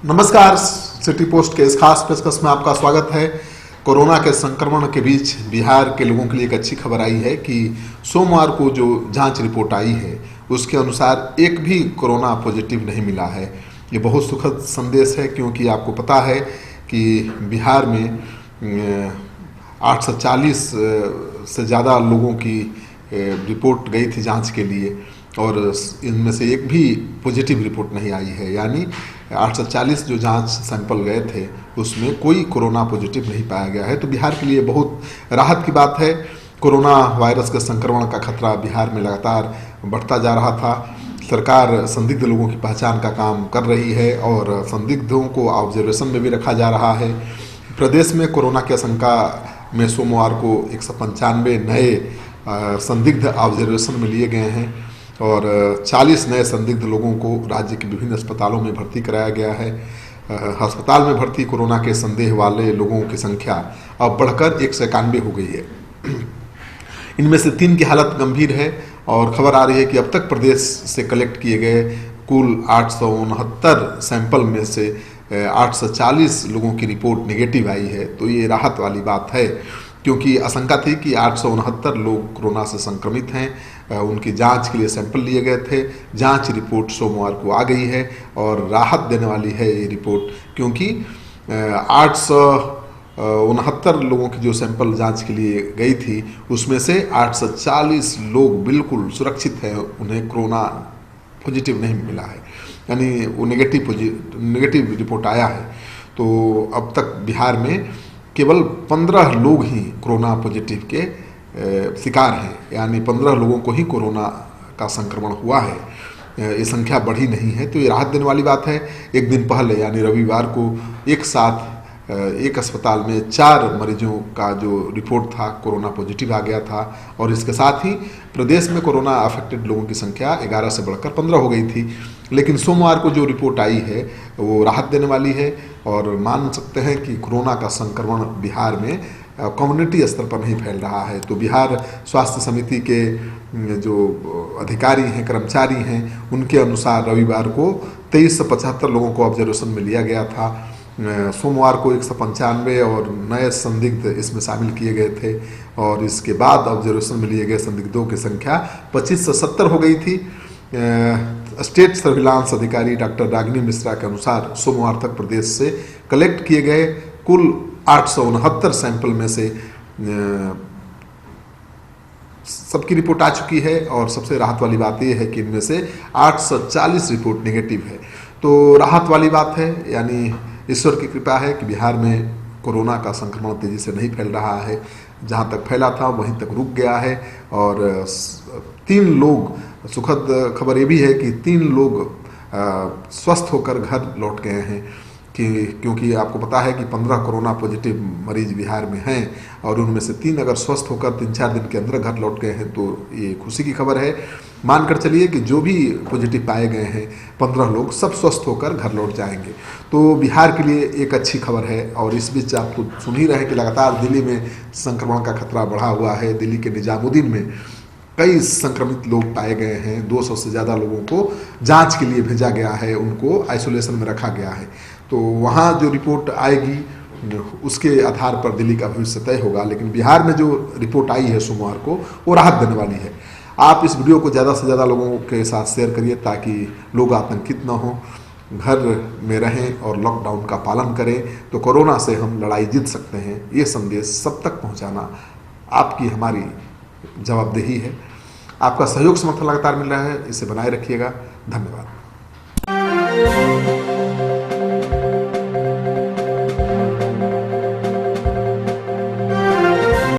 नमस्कार, city post के इस खास पेशकश में आपका स्वागत है। कोरोना के संक्रमण के बीच बिहार के लोगों के लिए एक अच्छी खबर आई है कि सोमवार को जो जांच रिपोर्ट आई है उसके अनुसार एक भी कोरोना पॉजिटिव नहीं मिला है। ये बहुत सुखद संदेश है, क्योंकि आपको पता है कि बिहार में 840 से ज़्यादा लोगों की रिपोर्ट गई थी जांच के लिए और इनमें से एक भी पॉजिटिव रिपोर्ट नहीं आई है। यानी 840 जो जांच सैंपल गए थे उसमें कोई कोरोना पॉजिटिव नहीं पाया गया है। तो बिहार के लिए बहुत राहत की बात है। कोरोना वायरस के संक्रमण का खतरा बिहार में लगातार बढ़ता जा रहा था। सरकार संदिग्ध लोगों की पहचान का काम कर रही है और संदिग्धों को ऑब्जर्वेशन में भी रखा जा रहा है। प्रदेश में कोरोना की आशंका में सोमवार को 195 नए संदिग्ध ऑब्जर्वेशन में लिए गए हैं और 40 नए संदिग्ध लोगों को राज्य के विभिन्न अस्पतालों में भर्ती कराया गया है। अस्पताल में भर्ती कोरोना के संदेह वाले लोगों की संख्या अब बढ़कर 191 हो गई है। इनमें से 3 की हालत गंभीर है और खबर आ रही है कि अब तक प्रदेश से कलेक्ट किए गए कुल 869 सैंपल में से 840 लोगों की रिपोर्ट नेगेटिव आई है। तो ये राहत वाली बात है, क्योंकि आशंका थी कि 869 लोग कोरोना से संक्रमित हैं। उनकी जांच के लिए सैंपल लिए गए थे। जांच रिपोर्ट सोमवार को आ गई है और राहत देने वाली है ये रिपोर्ट, क्योंकि 869 लोगों की जो सैंपल जांच के लिए गई थी उसमें से 840 लोग बिल्कुल सुरक्षित हैं, उन्हें कोरोना पॉजिटिव नहीं मिला है, यानी वो नेगेटिव रिपोर्ट आया है। तो अब तक बिहार में केवल 15 लोग ही कोरोना पॉजिटिव के शिकार हैं, यानी 15 लोगों को ही कोरोना का संक्रमण हुआ है। ये संख्या बढ़ी नहीं है, तो ये राहत देने वाली बात है। एक दिन पहले यानी रविवार को एक साथ एक अस्पताल में 4 मरीजों का जो रिपोर्ट था कोरोना पॉजिटिव आ गया था और इसके साथ ही प्रदेश में कोरोना अफेक्टेड लोगों की संख्या 11 से बढ़कर 15 हो गई थी। लेकिन सोमवार को जो रिपोर्ट आई है वो राहत देने वाली है और मान सकते हैं कि कोरोना का संक्रमण बिहार में कम्युनिटी स्तर पर नहीं फैल रहा है। तो बिहार स्वास्थ्य समिति के जो अधिकारी हैं, कर्मचारी हैं, उनके अनुसार रविवार को 23 से 75 लोगों को ऑब्जर्वेशन में लिया गया था। सोमवार को 195 और नए संदिग्ध इसमें शामिल किए गए थे और इसके बाद ऑब्जर्वेशन में लिए गए संदिग्धों की संख्या 25 से 70 हो गई थी। स्टेट सर्विलांस अधिकारी डॉक्टर रागिनी मिश्रा के अनुसार सोमवार तक प्रदेश से कलेक्ट किए गए कुल 869 सैंपल में से सबकी रिपोर्ट आ चुकी है और सबसे राहत वाली बात यह है कि इनमें से 840 रिपोर्ट नेगेटिव है। तो राहत वाली बात है, यानी ईश्वर की कृपा है कि बिहार में कोरोना का संक्रमण तेजी से नहीं फैल रहा है। जहां तक फैला था वहीं तक रुक गया है और 3 लोग, सुखद खबर ये भी है कि 3 लोग स्वस्थ होकर घर लौट गए हैं, क्योंकि आपको पता है कि 15 कोरोना पॉजिटिव मरीज बिहार में हैं और उनमें से 3 अगर स्वस्थ होकर 3-4 दिन के अंदर घर लौट गए हैं तो ये खुशी की खबर है। मानकर चलिए कि जो भी पॉजिटिव पाए गए हैं 15 लोग सब स्वस्थ होकर घर लौट जाएंगे। तो बिहार के लिए एक अच्छी खबर है। और इस बीच आप तो सुन ही रहे हैं कि लगातार दिल्ली में संक्रमण का खतरा बढ़ा हुआ है। दिल्ली के निजामुद्दीन में कई संक्रमित लोग पाए गए हैं। 200 से ज़्यादा लोगों को जांच के लिए भेजा गया है, उनको आइसोलेशन में रखा गया है। तो वहाँ जो रिपोर्ट आएगी उसके आधार पर दिल्ली का भविष्य तय होगा। लेकिन बिहार में जो रिपोर्ट आई है सोमवार को वो राहत देने वाली है। आप इस वीडियो को ज़्यादा से ज़्यादा लोगों के साथ शेयर करिए ताकि लोग आतंकित न हों, घर में रहें और लॉकडाउन का पालन करें, तो कोरोना से हम लड़ाई जीत सकते हैं। ये संदेश सब तक पहुँचाना आपकी हमारी जवाबदेही है। आपका सहयोग समर्थन लगातार मिल रहा है, इसे बनाए रखिएगा। धन्यवाद।